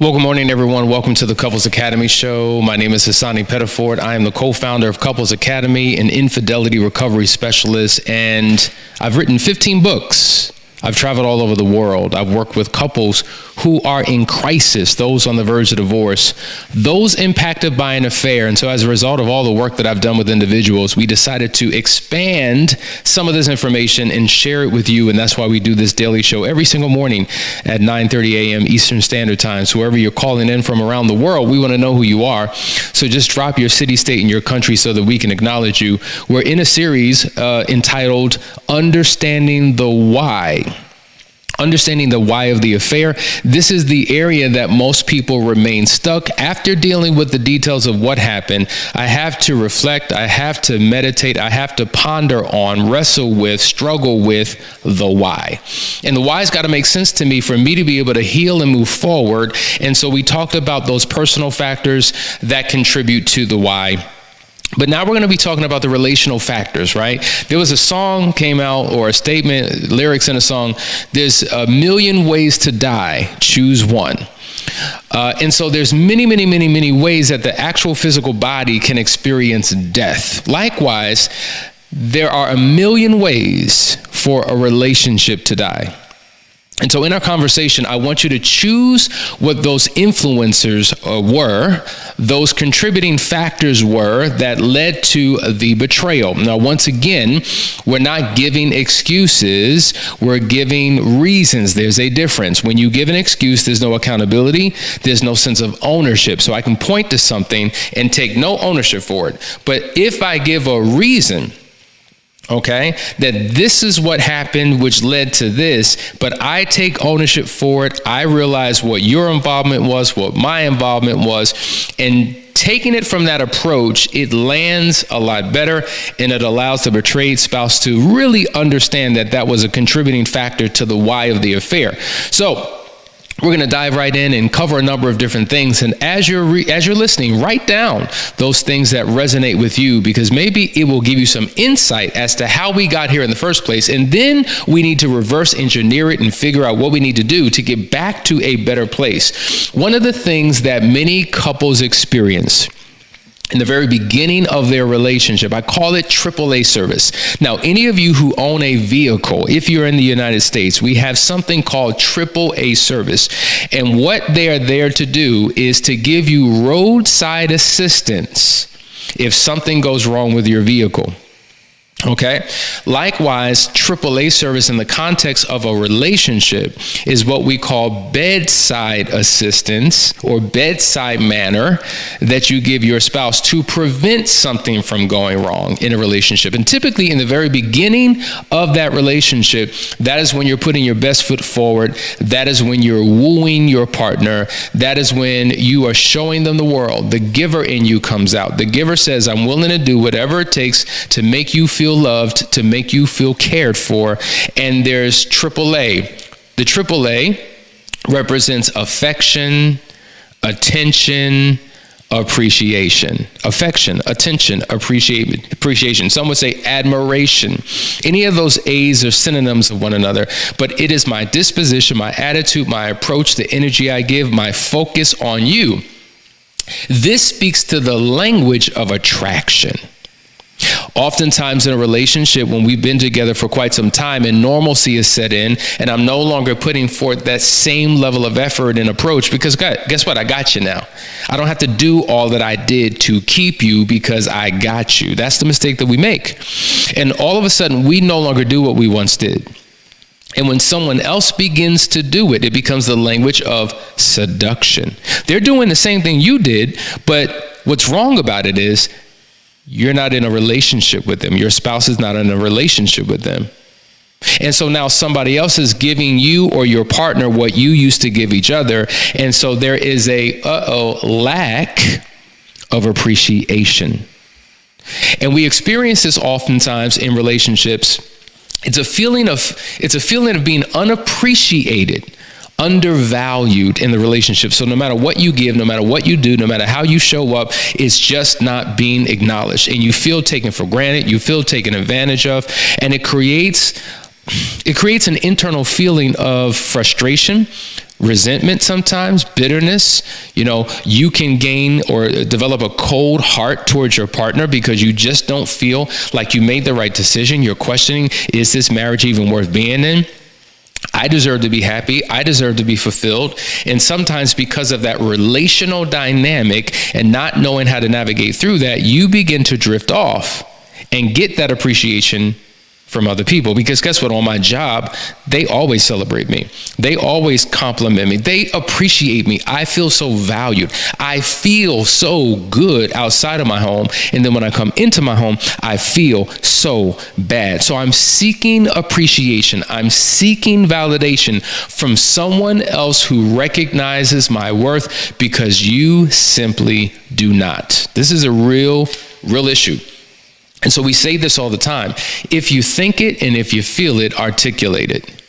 Well, good morning, everyone. Welcome to the Couples Academy show. My name is Hassani Pettiford. I am the co-founder of Couples Academy, an infidelity recovery specialist, and I've written 15 books. I've traveled all over the world. I've worked with couples who are in crisis, those on the verge of divorce, those impacted by an affair. And so as a result of all the work that I've done with individuals, we decided to expand some of this information and share it with you. And that's why we do this daily show every single morning at 9:30 a.m. Eastern Standard Time. So wherever you're calling in from around the world, we want to know who you are. So just drop your city, state, and your country so that we can acknowledge you. We're in a series entitled Understanding the Why. Understanding the why of the affair. This is the area that most people remain stuck after dealing with the details of what happened. I have to reflect, I have to meditate, I have to ponder on, wrestle with, struggle with the why. And the why's got to make sense to me for me to be able to heal and move forward. And so we talked about those personal factors that contribute to the why. But now we're going to be talking about the relational factors, right? There was a song came out, or a statement, lyrics in a song, there's a million ways to die, choose one. And so there's many ways that the actual physical body can experience death. Likewise, there are a million ways for a relationship to die. And so in our conversation, I want you to choose what those influencers were, those contributing factors were that led to the betrayal. Now, once again, we're not giving excuses, we're giving reasons. There's a difference. When you give an excuse, there's no accountability, there's no sense of ownership. So I can point to something and take no ownership for it. But if I give a reason, okay, that this is what happened, which led to this, but I take ownership for it. I realize what your involvement was, what my involvement was, and taking it from that approach, it lands a lot better, and it allows the betrayed spouse to really understand that that was a contributing factor to the why of the affair. So we're going to dive right in and cover a number of different things. And as you're listening, write down those things that resonate with you, because maybe it will give you some insight as to how we got here in the first place. And then we need to reverse engineer it and figure out what we need to do to get back to a better place. One of the things that many couples experience in the very beginning of their relationship, I call it AAA service. Now, any of you who own a vehicle, if you're in the United States, we have something called AAA service. And what they are there to do is to give you roadside assistance if something goes wrong with your vehicle. Okay. Likewise, AAA service in the context of a relationship is what we call bedside assistance or bedside manner that you give your spouse to prevent something from going wrong in a relationship. And typically in the very beginning of that relationship, that is when you're putting your best foot forward. That is when you're wooing your partner. That is when you are showing them the world. The giver in you comes out. The giver says, I'm willing to do whatever it takes to make you feel loved, to make you feel cared for. And there's AAA. The AAA represents affection, attention, appreciation. Affection, attention, appreciation. Some would say admiration. Any of those A's are synonyms of one another, but it is my disposition, my attitude, my approach, the energy I give, my focus on you. This speaks to the language of attraction. Oftentimes in a relationship, when we've been together for quite some time and normalcy is set in, and I'm no longer putting forth that same level of effort and approach, because guess what? I got you now. I don't have to do all that I did to keep you because I got you. That's the mistake that we make. And all of a sudden, we no longer do what we once did. And when someone else begins to do it, it becomes the language of seduction. They're doing the same thing you did, but what's wrong about it is you're not in a relationship with them. Your spouse is not in a relationship with them. And so now somebody else is giving you or your partner what you used to give each other. And so there is a lack of appreciation. And we experience this oftentimes in relationships. It's a feeling of being unappreciated, undervalued in the relationship. So no matter what you give, no matter what you do, no matter how you show up, it's just not being acknowledged. And you feel taken for granted, you feel taken advantage of, and it creates it creates an internal feeling of frustration, resentment sometimes, bitterness. You can gain or develop a cold heart towards your partner because you just don't feel like you made the right decision. You're questioning, is this marriage even worth being in? I deserve to be happy. I deserve to be fulfilled. And sometimes because of that relational dynamic and not knowing how to navigate through that, you begin to drift off and get that appreciation from other people. Because guess what? On my job, they always celebrate me. They always compliment me. They appreciate me. I feel so valued. I feel so good outside of my home. And then when I come into my home, I feel so bad. So I'm seeking appreciation. I'm seeking validation from someone else who recognizes my worth because you simply do not. This is a real issue. And so we say this all the time. If you think it and if you feel it, articulate it.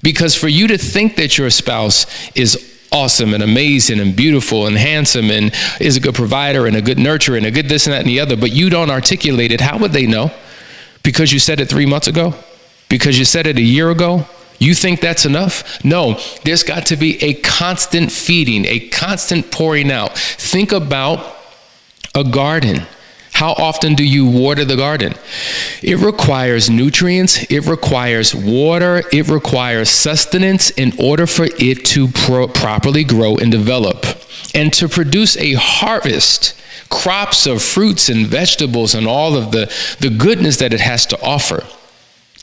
Because for you to think that your spouse is awesome and amazing and beautiful and handsome and is a good provider and a good nurturer and a good this and that and the other, but you don't articulate it, how would they know? Because you said it 3 months ago? Because you said it a year ago? You think that's enough? No, there's got to be a constant feeding, a constant pouring out. Think about a garden. How often do you water the garden? It requires nutrients, it requires water, it requires sustenance in order for it to properly grow and develop. And to produce a harvest, crops of fruits and vegetables and all of the goodness that it has to offer.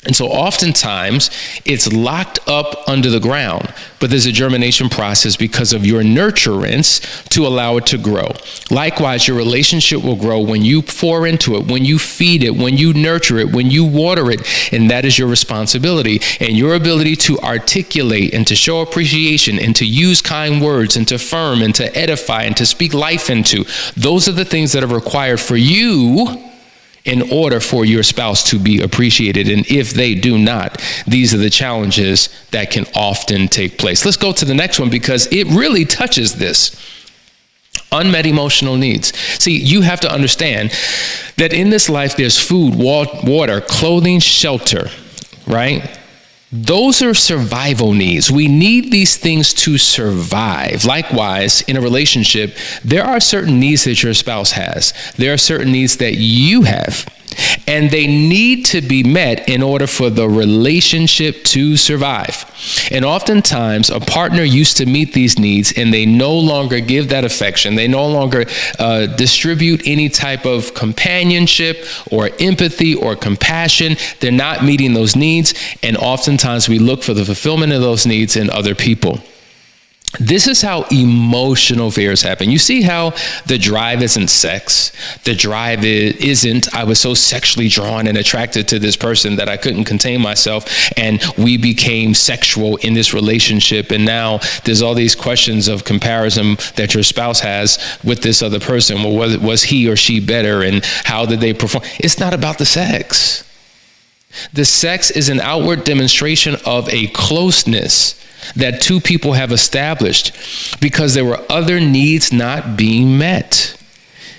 And so oftentimes it's locked up under the ground, but there's a germination process because of your nurturance to allow it to grow. Likewise, your relationship will grow when you pour into it, when you feed it, when you nurture it, when you water it, and that is your responsibility. And your ability to articulate and to show appreciation and to use kind words and to affirm and to edify and to speak life into, those are the things that are required for you in order for your spouse to be appreciated. And if they do not, these are the challenges that can often take place. Let's go to the next one because it really touches this. Unmet emotional needs. See, you have to understand that in this life, there's food, water, clothing, shelter, right? Those are survival needs. We need these things to survive. Likewise, in a relationship, there are certain needs that your spouse has. There are certain needs that you have. And they need to be met in order for the relationship to survive. And oftentimes, a partner used to meet these needs and they no longer give that affection. They no longer distribute any type of companionship or empathy or compassion. They're not meeting those needs. And oftentimes, we look for the fulfillment of those needs in other people. This is how emotional affairs happen. You see how the drive isn't sex. The drive isn't, I was so sexually drawn and attracted to this person that I couldn't contain myself and we became sexual in this relationship. And now there's all these questions of comparison that your spouse has with this other person. Well, was he or she better and how did they perform? It's not about the sex. The sex is an outward demonstration of a closeness that two people have established because there were other needs not being met.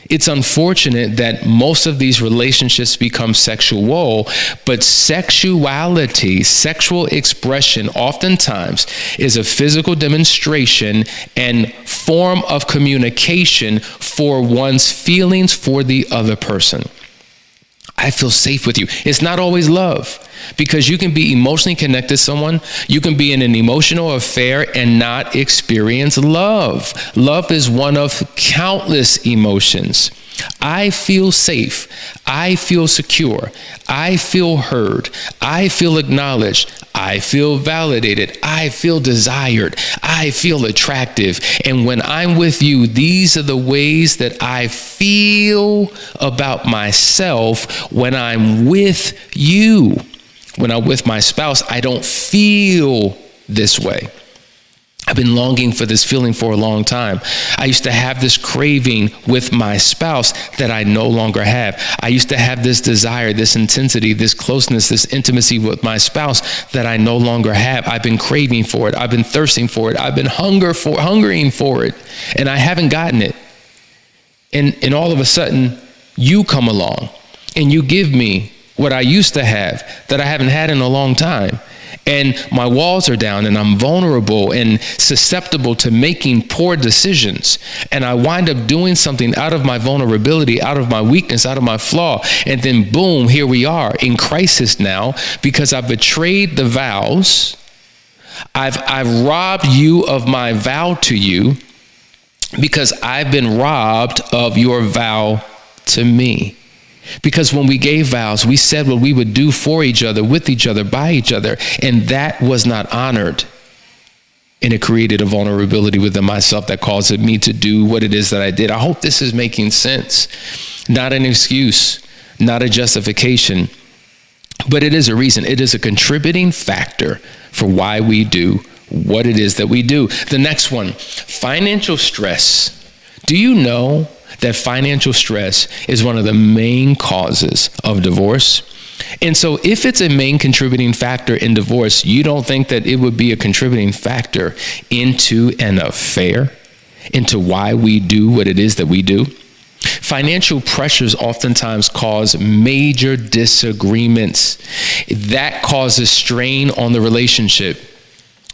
It's unfortunate that most of these relationships become sexual, but sexuality, sexual expression, oftentimes is a physical demonstration and form of communication for one's feelings for the other person. I feel safe with you. It's not always love because you can be emotionally connected to someone. You can be in an emotional affair and not experience love. Love is one of countless emotions. I feel safe. I feel secure. I feel heard. I feel acknowledged. I feel validated. I feel desired. I feel attractive. And when I'm with you, these are the ways that I feel about myself when I'm with you. When I'm with my spouse, I don't feel this way. I've been longing for this feeling for a long time. I used to have this craving with my spouse that I no longer have. I used to have this desire, this intensity, this closeness, this intimacy with my spouse that I no longer have. I've been craving for it. I've been thirsting for it. I've been hungering for it, and I haven't gotten it. And all of a sudden, you come along and you give me what I used to have that I haven't had in a long time. And my walls are down and I'm vulnerable and susceptible to making poor decisions. And I wind up doing something out of my vulnerability, out of my weakness, out of my flaw. And then boom, here we are in crisis now because I've betrayed the vows. I've robbed you of my vow to you because I've been robbed of your vow to me. Because when we gave vows, we said what we would do for each other, with each other, by each other, and that was not honored. And it created a vulnerability within myself that caused me to do what it is that I did. I hope this is making sense. Not an excuse, not a justification, but it is a reason. It is a contributing factor for why we do what it is that we do. The next one, financial stress. Do you know that financial stress is one of the main causes of divorce? And so if it's a main contributing factor in divorce, you don't think that it would be a contributing factor into an affair, into why we do what it is that we do? Financial pressures oftentimes cause major disagreements. That causes strain on the relationship.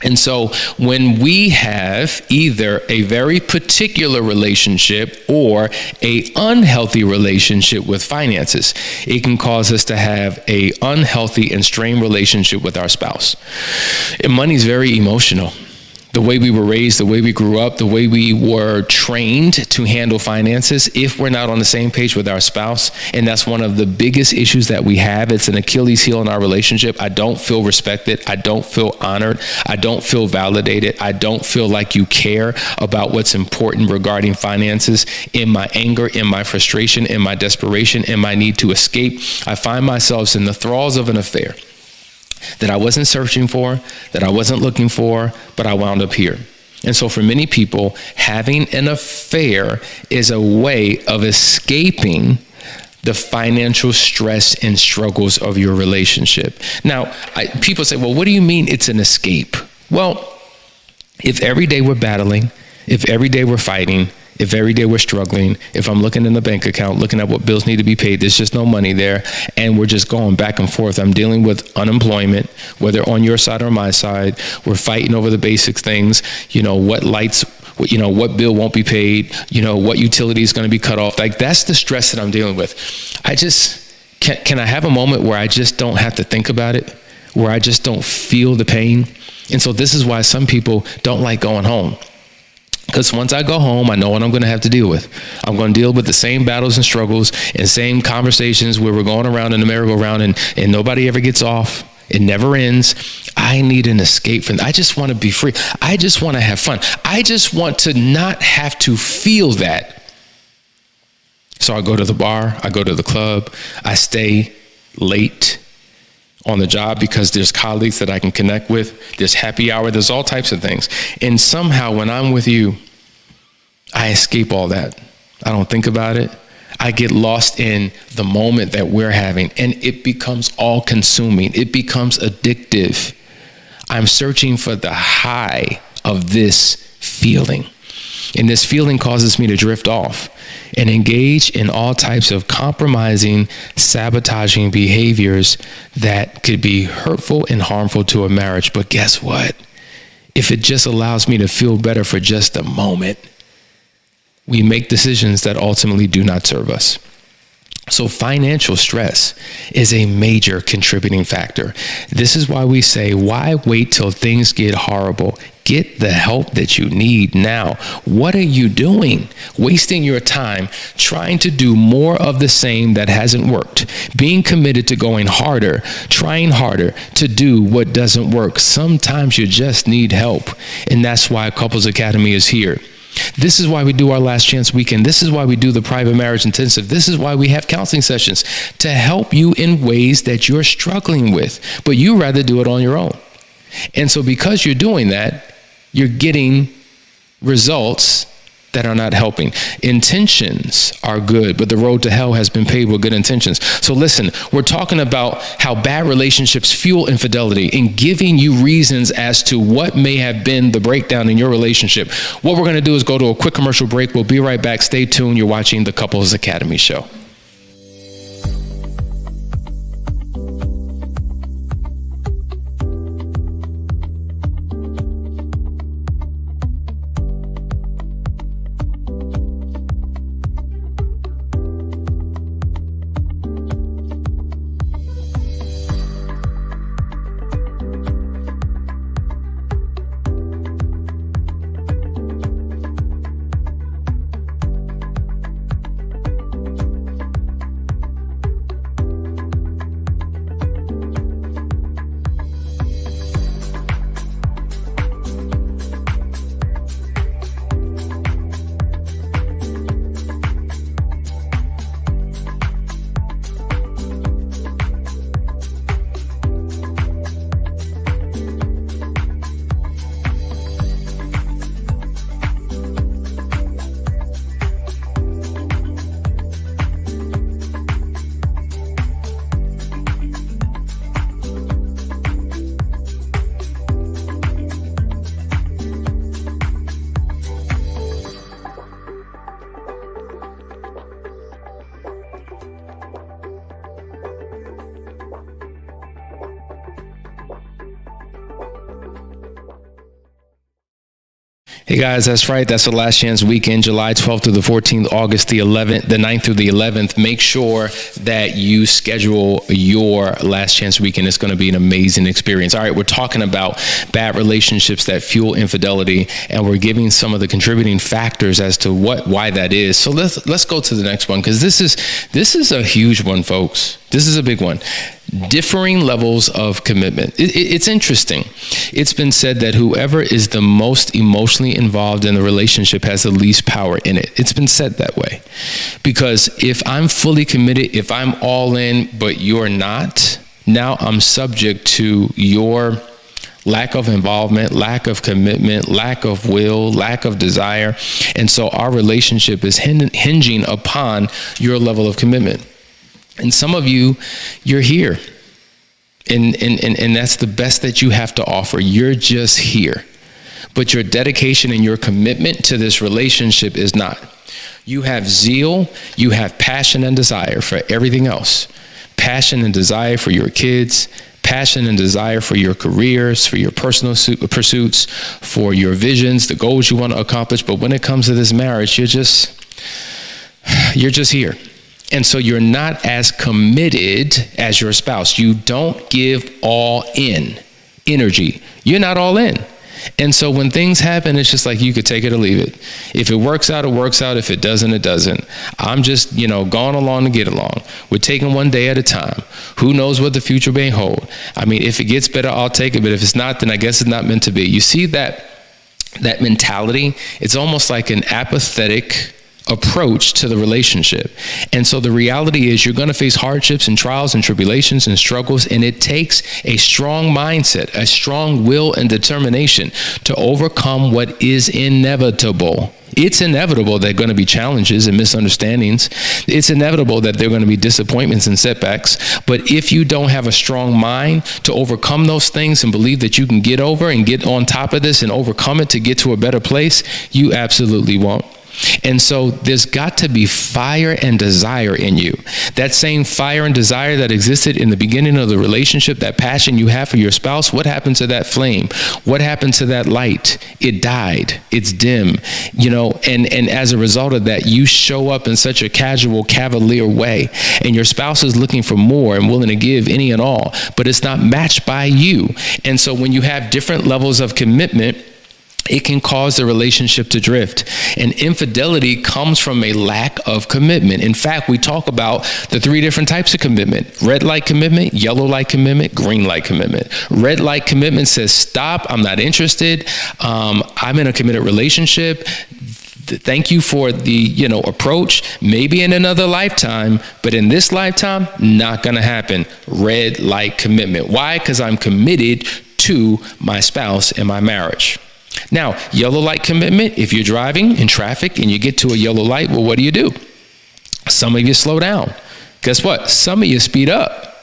And so when we have either a very particular relationship or an unhealthy relationship with finances, it can cause us to have an unhealthy and strained relationship with our spouse. And money is very emotional. The way we were raised, the way we grew up, the way we were trained to handle finances, if we're not on the same page with our spouse, and that's one of the biggest issues that we have. It's an Achilles heel in our relationship. I don't feel respected. I don't feel honored. I don't feel validated. I don't feel like you care about what's important regarding finances. In my anger, in my frustration, in my desperation, in my need to escape, I find myself in the thralls of an affair that I wasn't searching for, that I wasn't looking for, but I wound up here. And so for many people, having an affair is a way of escaping the financial stress and struggles of your relationship. Now, people say, well, what do you mean it's an escape? Well, if every day we're battling, if every day we're fighting, if every day we're struggling, if I'm looking in the bank account, looking at what bills need to be paid, there's just no money there, and we're just going back and forth. I'm dealing with unemployment, whether on your side or my side. We're fighting over the basic things, what lights, what bill won't be paid, what utility is going to be cut off. Like, that's the stress that I'm dealing with. I just, can I have a moment where I just don't have to think about it, where I just don't feel the pain? And so this is why some people don't like going home. Because once I go home, I know what I'm going to have to deal with. I'm going to deal with the same battles and struggles and same conversations where we're going around in the merry-go-round and nobody ever gets off. It never ends. I need an escape from that. I just want to be free. I just want to have fun. I just want to not have to feel that. So I go to the bar. I go to the club. I stay late on the job because there's colleagues that I can connect with. There's happy hour. There's all types of things. And somehow when I'm with you, I escape all that. I don't think about it. I get lost in the moment that we're having, and it becomes all consuming. It becomes addictive. I'm searching for the high of this feeling. And this feeling causes me to drift off and engage in all types of compromising, sabotaging behaviors that could be hurtful and harmful to a marriage. But guess what? If it just allows me to feel better for just a moment, we make decisions that ultimately do not serve us. So financial stress is a major contributing factor. This is why we say, why wait till things get horrible? Get the help that you need now. What are you doing? Wasting your time trying to do more of the same that hasn't worked. Being committed to going harder, trying harder to do what doesn't work. Sometimes you just need help. And that's why Couples Academy is here. This is why we do our Last Chance Weekend. This is why we do the Private Marriage Intensive. This is why we have counseling sessions to help you in ways that you're struggling with, but you rather do it on your own. And so because you're doing that, you're getting results that are not helping. Intentions are good, but the road to hell has been paved with good intentions. So listen, we're talking about how bad relationships fuel infidelity and giving you reasons as to what may have been the breakdown in your relationship. What we're going to do is go to a quick commercial break. We'll be right back. Stay tuned. You're watching the Couples Academy Show. Hey guys, that's right. That's the Last Chance Weekend, July 12th through the 14th, August the 11th, the 9th through the 11th. Make sure that you schedule your Last Chance Weekend. It's going to be an amazing experience. All right, we're talking about bad relationships that fuel infidelity, and we're giving some of the contributing factors as to why that is. So let's go to the next one, because this is a huge one, folks. This is a big one. Differing levels of commitment. It's interesting. It's been said that whoever is the most emotionally involved in the relationship has the least power in it. It's been said that way. Because if I'm fully committed, if I'm all in, but you're not, now I'm subject to your lack of involvement, lack of commitment, lack of will, lack of desire. And so our relationship is hinging upon your level of commitment. And some of you, you're here. And that's the best that you have to offer. You're just here. But your dedication and your commitment to this relationship is not. You have zeal, you have passion and desire for everything else. Passion and desire for your kids, passion and desire for your careers, for your personal pursuits, for your visions, the goals you want to accomplish. But when it comes to this marriage, you're just here. And so you're not as committed as your spouse. You don't give all in energy. You're not all in. And so when things happen, it's just like you could take it or leave it. If it works out, it works out. If it doesn't, it doesn't. I'm just, going along to get along. We're taking one day at a time. Who knows what the future may hold? I mean, if it gets better, I'll take it. But if it's not, then I guess it's not meant to be. You see that mentality? It's almost like an apathetic approach to the relationship. And so the reality is you're going to face hardships and trials and tribulations and struggles, and it takes a strong mindset, a strong will and determination to overcome what is inevitable. It's inevitable there are going to be challenges and misunderstandings. It's inevitable that there are going to be disappointments and setbacks. But if you don't have a strong mind to overcome those things and believe that you can get over and get on top of this and overcome it to get to a better place, you absolutely won't. And so there's got to be fire and desire in you. That same fire and desire that existed in the beginning of the relationship, that passion you have for your spouse, what happened to that flame? What happened to that light? It died. It's dim, and as a result of that, you show up in such a casual, cavalier way, and your spouse is looking for more and willing to give any and all, but it's not matched by you. And so when you have different levels of commitment, it can cause the relationship to drift. And infidelity comes from a lack of commitment. In fact, we talk about the 3 different types of commitment: red light commitment, yellow light commitment, green light commitment. Red light commitment says, stop, I'm not interested. I'm in a committed relationship. Thank you for the, approach, maybe in another lifetime, but in this lifetime, not going to happen. Red light commitment. Why? Because I'm committed to my spouse and my marriage. Now, yellow light commitment, if you're driving in traffic and you get to a yellow light, well, what do? Some of you slow down. Guess what? Some of you speed up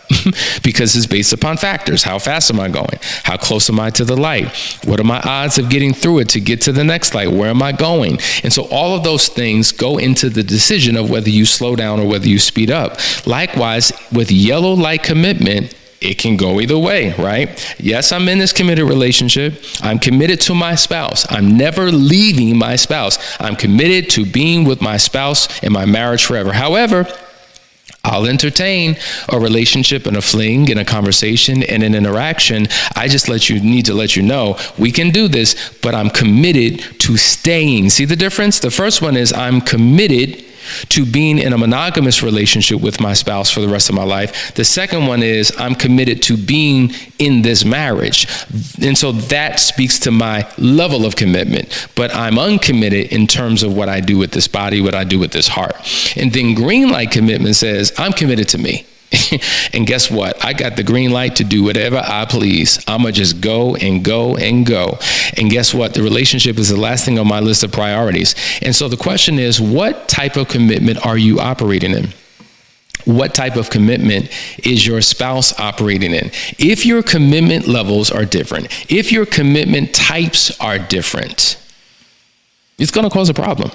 because it's based upon factors. How fast am I going? How close am I to the light? What are my odds of getting through it to get to the next light? Where am I going? And so all of those things go into the decision of whether you slow down or whether you speed up. Likewise, with yellow light commitment, it can go either way, right? Yes, I'm in this committed relationship. I'm committed to my spouse. I'm never leaving my spouse. I'm committed to being with my spouse and my marriage forever. However, I'll entertain a relationship and a fling and a conversation and an interaction. I just need to let you know, we can do this, but I'm committed to staying. See the difference? The first one is I'm committed to being in a monogamous relationship with my spouse for the rest of my life. The second one is I'm committed to being in this marriage. And so that speaks to my level of commitment, but I'm uncommitted in terms of what I do with this body, what I do with this heart. And then green light commitment says I'm committed to me. And guess what? I got the green light to do whatever I please. I'm going to just go and go and go. And guess what? The relationship is the last thing on my list of priorities. And so the question is, what type of commitment are you operating in? What type of commitment is your spouse operating in? If your commitment levels are different, if your commitment types are different, it's going to cause a problem.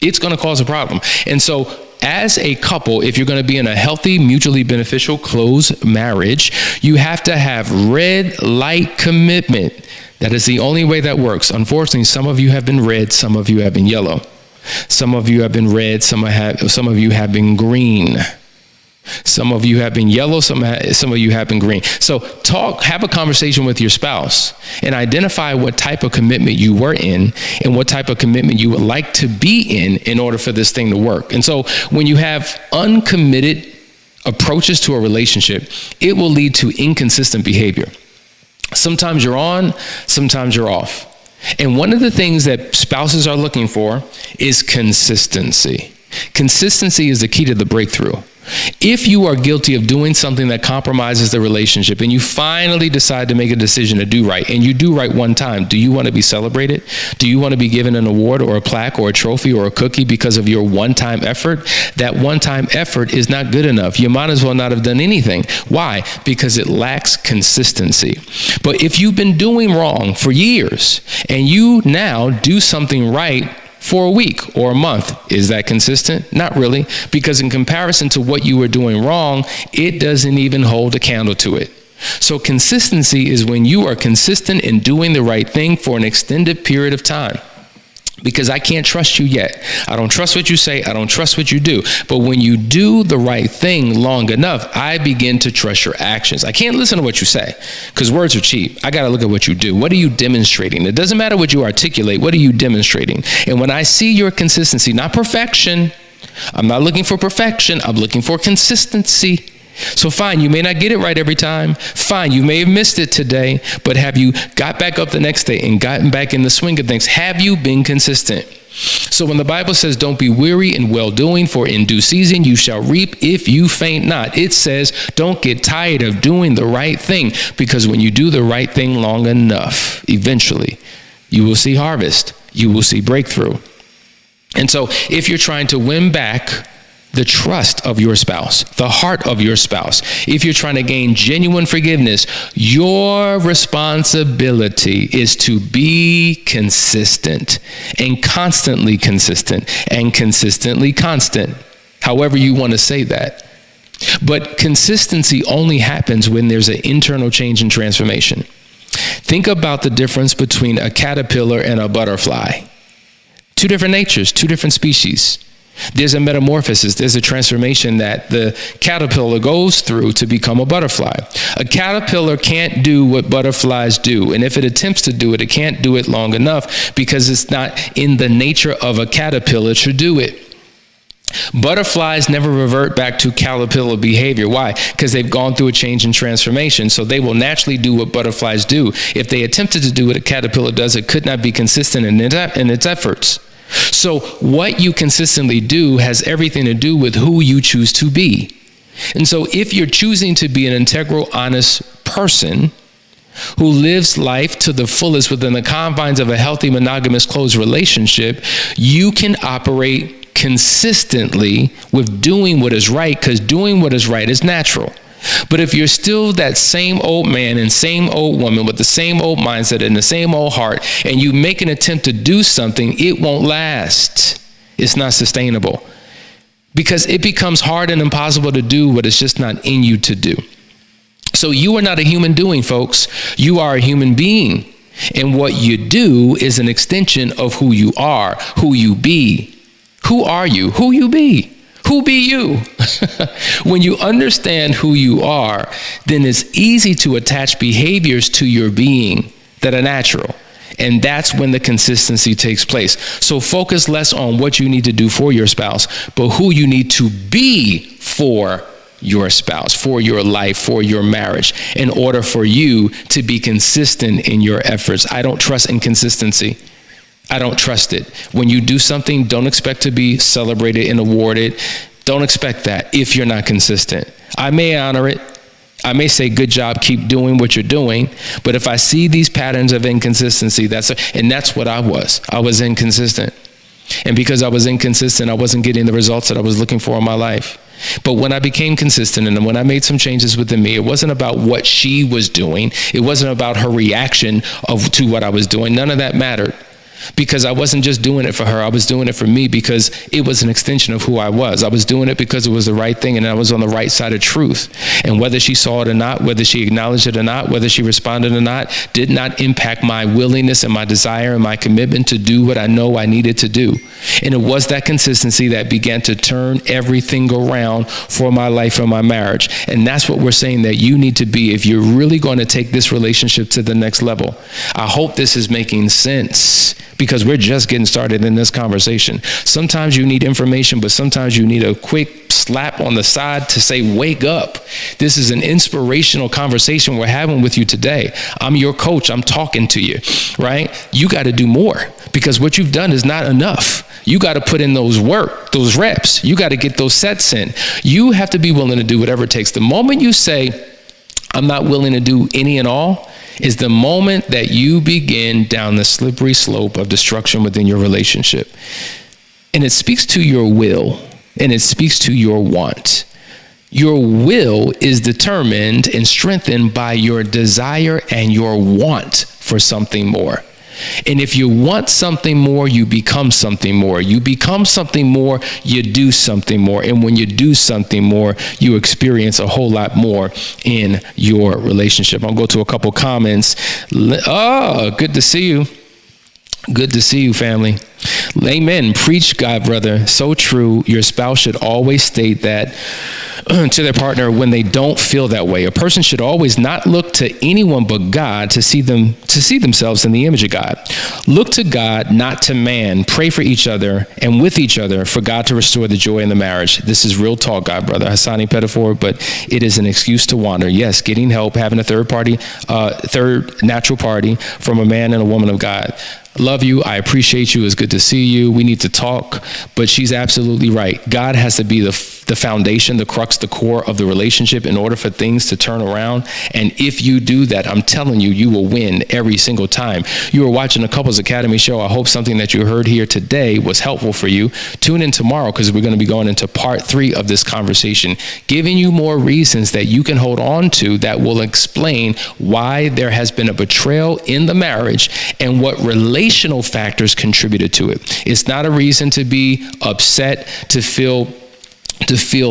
It's going to cause a problem. And so as a couple, if you're going to be in a healthy, mutually beneficial, close marriage, you have to have red light commitment. That is the only way that works. Unfortunately, some of you have been red, some of you have been yellow. Some of you have been red, some of you have been green. Some of you have been yellow, some of you have been green. So have a conversation with your spouse and identify what type of commitment you were in and what type of commitment you would like to be in order for this thing to work. And so when you have uncommitted approaches to a relationship, it will lead to inconsistent behavior. Sometimes you're on, sometimes you're off. And one of the things that spouses are looking for is consistency. Consistency is the key to the breakthrough. If you are guilty of doing something that compromises the relationship and you finally decide to make a decision to do right, and you do right one time, do you want to be celebrated? Do you want to be given an award or a plaque or a trophy or a cookie because of your one-time effort? That one-time effort is not good enough. You might as well not have done anything. Why? Because it lacks consistency. But if you've been doing wrong for years and you now do something right for a week or a month, is that consistent? Not really, because in comparison to what you were doing wrong, it doesn't even hold a candle to it. So consistency is when you are consistent in doing the right thing for an extended period of time. Because I can't trust you yet. I don't trust what you say. I don't trust what you do. But when you do the right thing long enough, I begin to trust your actions. I can't listen to what you say because words are cheap. I got to look at what you do. What are you demonstrating? It doesn't matter what you articulate. What are you demonstrating? And when I see your consistency, not perfection, I'm not looking for perfection. I'm looking for consistency. So fine, you may not get it right every time. Fine, you may have missed it today, but have you got back up the next day and gotten back in the swing of things? Have you been consistent? So when the Bible says, don't be weary in well-doing, for in due season you shall reap if you faint not. It says, don't get tired of doing the right thing, because when you do the right thing long enough, eventually you will see harvest. You will see breakthrough. And so if you're trying to win back the trust of your spouse, the heart of your spouse, if you're trying to gain genuine forgiveness, your responsibility is to be consistent and constantly consistent and consistently constant, however you want to say that. But consistency only happens when there's an internal change and transformation. Think about the difference between a caterpillar and a butterfly. Two different natures, two different species. There's a metamorphosis, there's a transformation that the caterpillar goes through to become a butterfly. A caterpillar can't do what butterflies do, and if it attempts to do it, it can't do it long enough because it's not in the nature of a caterpillar to do it. Butterflies never revert back to caterpillar behavior. Why? Because they've gone through a change and transformation, so they will naturally do what butterflies do. If they attempted to do what a caterpillar does, it could not be consistent in its efforts. So what you consistently do has everything to do with who you choose to be. And so if you're choosing to be an integral, honest person who lives life to the fullest within the confines of a healthy, monogamous, closed relationship, you can operate consistently with doing what is right, because doing what is right is natural. But if you're still that same old man and same old woman with the same old mindset and the same old heart, and you make an attempt to do something, it won't last. It's not sustainable. Because it becomes hard and impossible to do what is just not in you to do. So you are not a human doing, folks. You are a human being. And what you do is an extension of who you are, who you be. Who are you? Who you be? Who be you? When you understand who you are, then it's easy to attach behaviors to your being that are natural. And that's when the consistency takes place. So focus less on what you need to do for your spouse, but who you need to be for your spouse, for your life, for your marriage, in order for you to be consistent in your efforts. I don't trust inconsistency. I don't trust it. When you do something, don't expect to be celebrated and awarded. Don't expect that if you're not consistent. I may honor it. I may say, good job, keep doing what you're doing. But if I see these patterns of inconsistency, that's what I was. I was inconsistent. And because I was inconsistent, I wasn't getting the results that I was looking for in my life. But when I became consistent and when I made some changes within me, it wasn't about what she was doing. It wasn't about her reaction to what I was doing. None of that mattered. because I wasn't just doing it for her. I was doing it for me because it was an extension of who I was. I was doing it because it was the right thing and I was on the right side of truth. And whether she saw it or not, whether she acknowledged it or not, whether she responded or not, did not impact my willingness and my desire and my commitment to do what I know I needed to do. And it was that consistency that began to turn everything around for my life and my marriage. And that's what we're saying that you need to be if you're really going to take this relationship to the next level. I hope this is making sense, because we're just getting started in this conversation. Sometimes you need information, but sometimes you need a quick slap on the side to say, wake up. This is an inspirational conversation we're having with you today. I'm your coach. I'm talking to you, right? You got to do more, because what you've done is not enough. You got to put in those those reps. You got to get those sets in. You have to be willing to do whatever it takes. The moment you say, I'm not willing to do any and all, is the moment that you begin down the slippery slope of destruction within your relationship. And it speaks to your will, and it speaks to your want. Your will is determined and strengthened by your desire and your want for something more. And if you want something more, you become something more. You become something more, you do something more. And when you do something more, you experience a whole lot more in your relationship. I'll go to a couple comments. Oh, good to see you. Good to see you, family. Amen. Preach, God, brother. So true. Your spouse should always state that to their partner when they don't feel that way. A person should always not look to anyone but God to see themselves in the image of God. Look to God, not to man. Pray for each other and with each other for God to restore the joy in the marriage. This is real talk, God, brother. Hassani Pettiford, but it is an excuse to wander. Yes, getting help, having a third natural party from a man and a woman of God. Love you. I appreciate you. It's good to see you. We need to talk. But she's absolutely right. God has to be the foundation, the crux, the core of the relationship in order for things to turn around. And if you do that, I'm telling you, you will win every single time. You are watching a Couples Academy show. I hope something that you heard here today was helpful for you. Tune in tomorrow, because we're going to be going into part 3 of this conversation, giving you more reasons that you can hold on to that will explain why there has been a betrayal in the marriage and what relational factors contributed to it. It's not a reason to be upset, to feel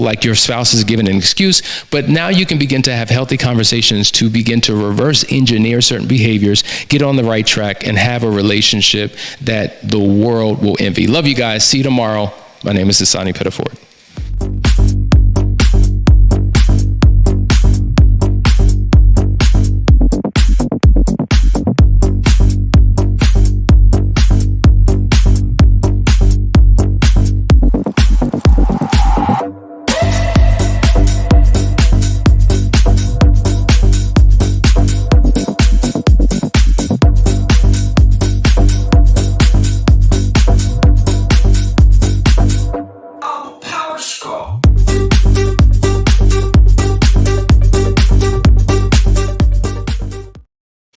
like your spouse is giving an excuse, but now you can begin to have healthy conversations to begin to reverse engineer certain behaviors, get on the right track, and have a relationship that the world will envy. Love you guys. See you tomorrow. My name is Hassani Pettiford.